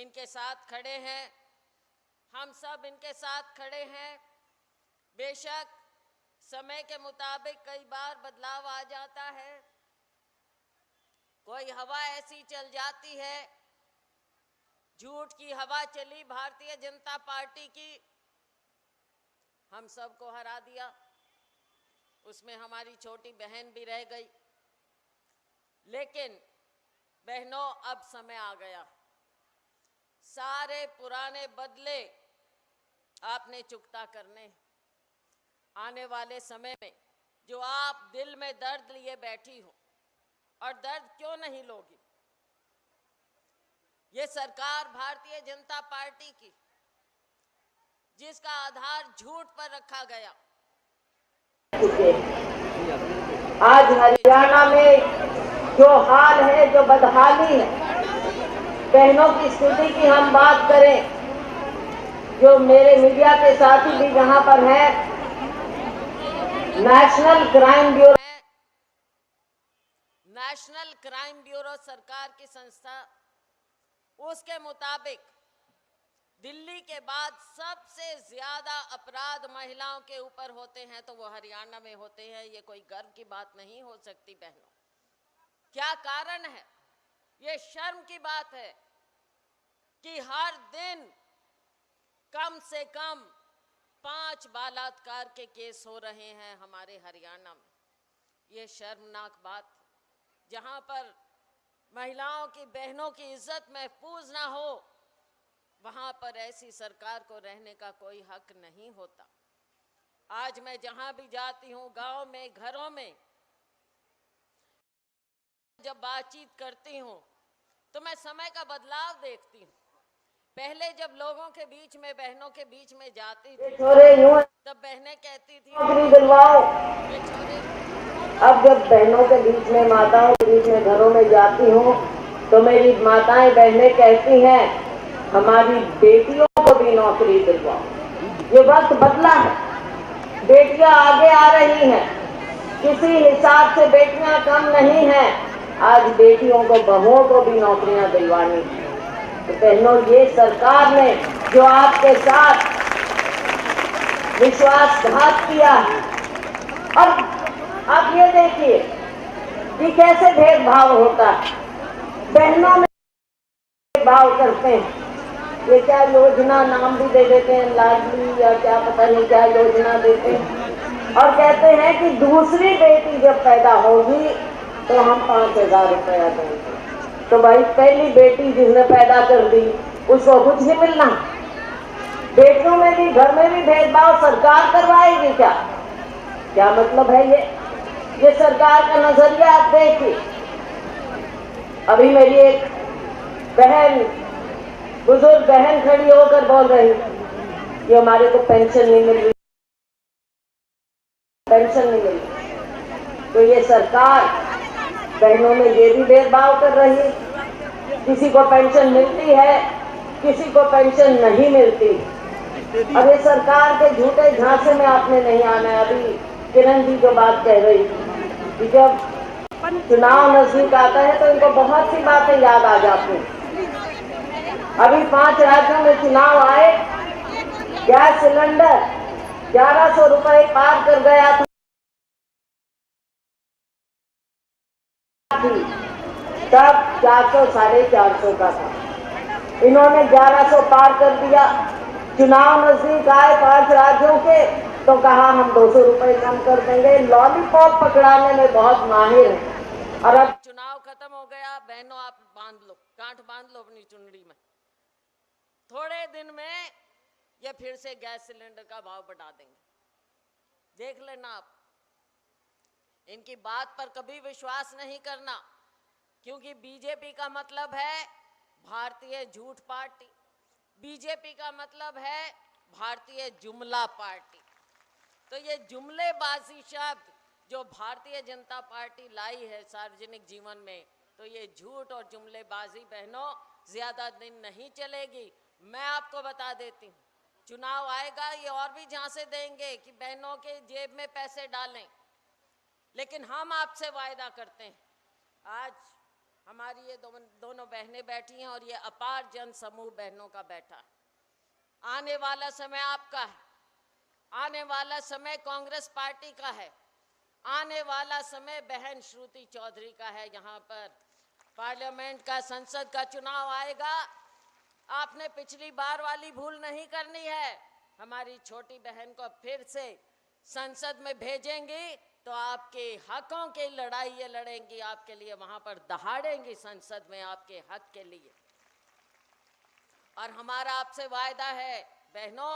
इनके साथ खड़े हैं, हम सब इनके साथ खड़े हैं। बेशक समय के मुताबिक कई बार बदलाव आ जाता है, कोई हवा ऐसी चल जाती है, झूठ की हवा चली भारतीय जनता पार्टी की, हम सबको हरा दिया। उसमें हमारी छोटी बहन भी रह गई। लेकिन बहनों, अब समय आ गया, सारे पुराने बदले आपने चुकता करने। आने वाले समय में जो आप दिल में दर्द लिए बैठी हो, और दर्द क्यों नहीं लोगी, ये सरकार भारतीय जनता पार्टी की, जिसका आधार झूठ पर रखा गया। आज हरियाणा में जो हाल है, जो बदहाली है, बहनों की स्थिति की हम बात करें, जो मेरे मीडिया के साथी भी यहाँ पर हैं, नेशनल क्राइम ब्यूरो सरकार की संस्था, उसके मुताबिक दिल्ली के बाद सबसे ज्यादा अपराध महिलाओं के ऊपर होते हैं तो वो हरियाणा में होते हैं। ये कोई गर्व की बात नहीं हो सकती बहनों। क्या कारण है? ये शर्म की बात है कि हर दिन कम से कम 5 बलात्कार के केस हो रहे हैं हमारे हरियाणा में। ये शर्मनाक बात, जहां पर महिलाओं की, बहनों की इज्जत महफूज ना हो, वहां पर ऐसी सरकार को रहने का कोई हक नहीं होता। आज मैं जहां भी जाती हूं, गांव में, घरों में, जब बातचीत करती हूं तो मैं समय का बदलाव देखती हूं। पहले जब लोगों के बीच में, बहनों के बीच में जाती थी, तब बहनें कहती थी दिलवाओ। अब जब बहनों के बीच में, माताओं के बीच में, घरों में जाती हूँ तो मेरी माताएं, बहनें कहती हैं हमारी बेटियों को भी नौकरी दिलवाओ। ये वक्त बदला है, बेटियां आगे आ रही हैं, किसी हिसाब से बेटियां कम नहीं हैं। आज बेटियों को, बहुओं को भी नौकरियां दिलवानी है। तो बहनों, ये सरकार ने जो आपके साथ विश्वासघात किया, और आप ये देखिए कि कैसे भेदभाव होता है, बहनों में भेदभाव करते हैं। ये क्या योजना नाम भी दे देते हैं, लाडली या क्या पता नहीं क्या योजना देते हैं, और कहते हैं कि दूसरी बेटी जब पैदा होगी तो हम 5,000 रुपया देंगे। तो भाई, पहली बेटी जिसने पैदा कर दी उसको कुछ नहीं मिलना? बेटियों में भी, घर में भी भेदभाव सरकार करवाएगी क्या? क्या मतलब है ये सरकार का नजरिया आप देखिए। अभी मेरी एक बहन, बुजुर्ग बहन खड़ी होकर बोल रही कि हमारे को पेंशन नहीं मिल रही, पेंशन नहीं मिल रही। तो ये सरकार बहनों में ये भी भेदभाव कर रही है, किसी को पेंशन मिलती है, किसी को पेंशन नहीं मिलती। अब ये सरकार के झूठे झांसे में आपने नहीं आना है। अभी किरण जी जो बात कह रही कि जब चुनाव नजदीक आता है तो इनको बहुत सी बातें याद आ जाती हैं। अभी 5 राज्यों में चुनाव आए, गैस सिलेंडर 1100 रुपए पार कर गया था, तब 400, 450 का था। इन्होंने 1100 पार कर दिया। चुनाव नजदीक आए 5 राज्यों के तो कहा हम 200 रुपए कम कर देंगे। लॉलीपॉप पकड़ाने में बहुत माहिर है। और अब चुनाव खत्म हो गया, बहनों आप बांध लो, गांठ बांध लो अपनी चुनरी में। थोड़े दिन में ये फिर से गैस सिलेंडर का भाव बढ़ा देंगे, देख लेना आप। इनकी बात पर कभी विश्वास नहीं करना, क्योंकि बीजेपी का मतलब है भारतीय झूठ पार्टी, बीजेपी का मतलब है भारतीय जुमला पार्टी। तो ये जुमलेबाजी शब्द जो भारतीय जनता पार्टी लाई है सार्वजनिक जीवन में, तो ये झूठ और जुमलेबाजी बहनों ज्यादा दिन नहीं चलेगी। मैं आपको बता देती हूँ, चुनाव आएगा, ये और भी झांसे देंगे कि बहनों के जेब में पैसे डालें, लेकिन हम आपसे वायदा करते हैं, आज हमारी ये दोनों बहनें बैठी हैं और ये अपार जन समूह बहनों का बैठा है। आने वाला समय आपका है, आने वाला समय कांग्रेस पार्टी का है, आने वाला समय बहन श्रुति चौधरी का है। यहाँ पर पार्लियामेंट का, संसद का चुनाव आएगा। आपने पिछली बार वाली भूल नहीं करनी है। हमारी छोटी बहन को फिर से संसद में भेजेंगी तो आपके हकों की लड़ाई ये लड़ेंगी, आपके लिए वहां पर दहाड़ेंगी संसद में आपके हक के लिए। और हमारा आपसे वायदा है बहनों,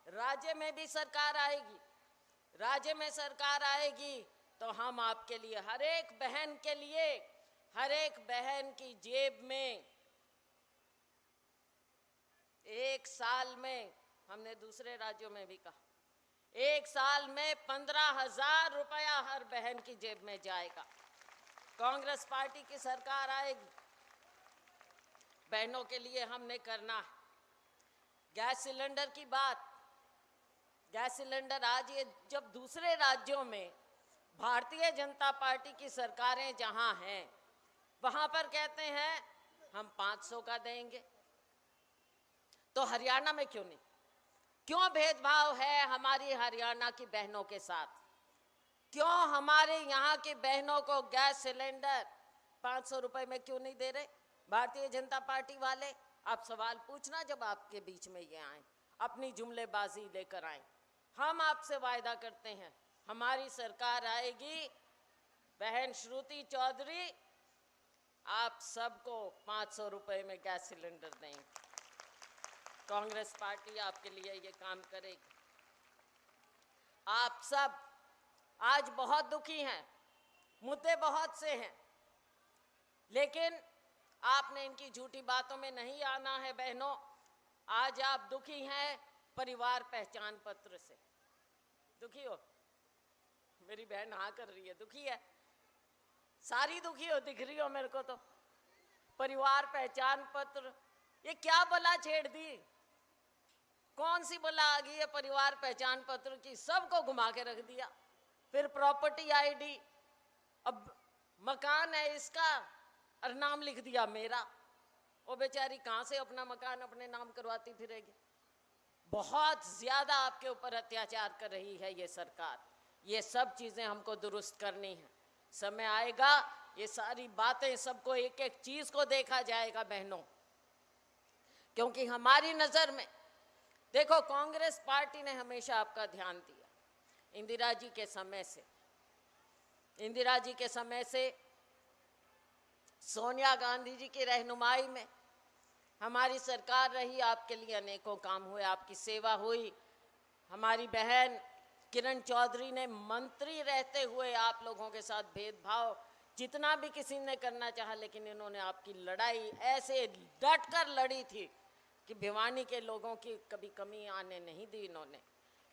राज्य में भी सरकार आएगी, राज्य में सरकार आएगी तो हम आपके लिए, हर एक बहन के लिए, हर एक बहन की जेब में एक साल में, हमने दूसरे राज्यों में भी कहा, एक साल में 15,000 रुपया हर बहन की जेब में जाएगा। कांग्रेस पार्टी की सरकार आएगी, बहनों के लिए हमने करना है। गैस सिलेंडर की बात, गैस सिलेंडर आज ये जब दूसरे राज्यों में भारतीय जनता पार्टी की सरकारें जहां हैं वहां पर कहते हैं हम 500 का देंगे, तो हरियाणा में क्यों नहीं? क्यों भेदभाव है हमारी हरियाणा की बहनों के साथ? क्यों हमारे यहाँ की बहनों को गैस सिलेंडर 500 रुपए में क्यों नहीं दे रहे भारतीय जनता पार्टी वाले? आप सवाल पूछना जब आपके बीच में ये आए, अपनी जुमलेबाजी लेकर आए। हम आपसे वायदा करते हैं, हमारी सरकार आएगी, बहन श्रुति चौधरी आप सबको 500 रुपए में गैस सिलेंडर देंगे। कांग्रेस पार्टी आपके लिए ये काम करेगी। आप सब आज बहुत दुखी हैं, मुद्दे बहुत से हैं, लेकिन आपने इनकी झूठी बातों में नहीं आना है बहनों। आज आप दुखी हैं परिवार पहचान पत्र से। दुखी हो? मेरी बहन हाँ कर रही है, दुखी है, सारी दुखी हो, दिख रही हो मेरे को तो। परिवार पहचान पत्र, ये क्या बला छेड़ दी? कौन सी बला आ गई है परिवार पहचान पत्र की? सबको घुमा के रख दिया। फिर प्रॉपर्टी आईडी, अब मकान है इसका और नाम लिख दिया मेरा। वो बेचारी कहाँ से अपना मकान अपने नाम करवाती फिरेगी? बहुत ज्यादा आपके ऊपर अत्याचार कर रही है ये सरकार। ये सब चीजें हमको दुरुस्त करनी है। समय आएगा ये सारी बातें, सबको एक एक चीज को देखा जाएगा बहनों, क्योंकि हमारी नजर में देखो कांग्रेस पार्टी ने हमेशा आपका ध्यान दिया। इंदिरा जी के समय से, इंदिरा जी के समय से, सोनिया गांधी जी की रहनुमाई में हमारी सरकार रही, आपके लिए अनेकों काम हुए, आपकी सेवा हुई। हमारी बहन किरण चौधरी ने मंत्री रहते हुए आप लोगों के साथ भेदभाव जितना भी किसी ने करना चाहा, लेकिन इन्होंने आपकी लड़ाई ऐसे डट कर लड़ी थी कि भिवानी के लोगों की कभी कमी आने नहीं दी इन्होंने।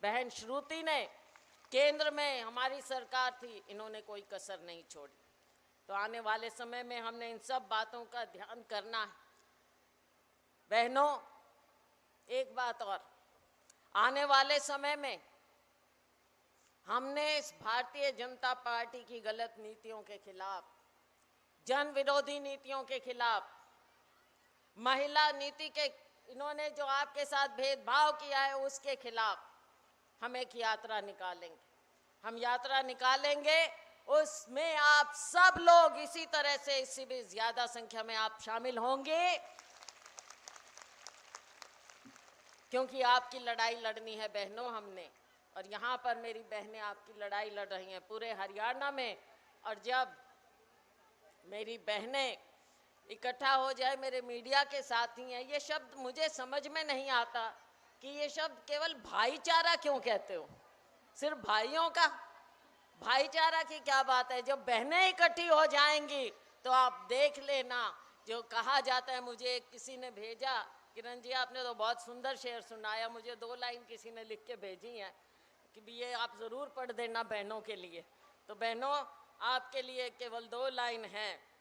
बहन श्रुति ने, केंद्र में हमारी सरकार थी, इन्होंने कोई कसर नहीं छोड़ी। तो आने वाले समय में हमने इन सब बातों का ध्यान करना है बहनों। एक बात और, आने वाले समय में हमने इस भारतीय जनता पार्टी की गलत नीतियों के खिलाफ, जन विरोधी नीतियों के खिलाफ, महिला नीति के, इन्होंने जो आपके साथ भेदभाव किया है उसके खिलाफ हम एक यात्रा निकालेंगे। हम यात्रा निकालेंगे, उसमें आप सब लोग इसी तरह से, इससे भी ज्यादा संख्या में आप शामिल होंगे, क्योंकि आपकी लड़ाई लड़नी है बहनों हमने। और यहाँ पर मेरी बहनें आपकी लड़ाई लड़ रही हैं पूरे हरियाणा में। और जब मेरी बहनें इकट्ठा हो जाए, मेरे मीडिया के साथी हैं, ये शब्द मुझे समझ में नहीं आता कि ये शब्द केवल भाईचारा क्यों कहते हो? सिर्फ भाइयों का भाईचारा की क्या बात है? जब बहनें इकट्ठी हो जाएंगी तो आप देख लेना, जो कहा जाता है, मुझे किसी ने भेजा, किरण जी आपने तो बहुत सुंदर शेर सुनाया, मुझे 2 लाइन किसी ने लिख के भेजी हैं कि भी ये आप ज़रूर पढ़ देना बहनों के लिए। तो बहनों आपके लिए केवल 2 लाइन हैं।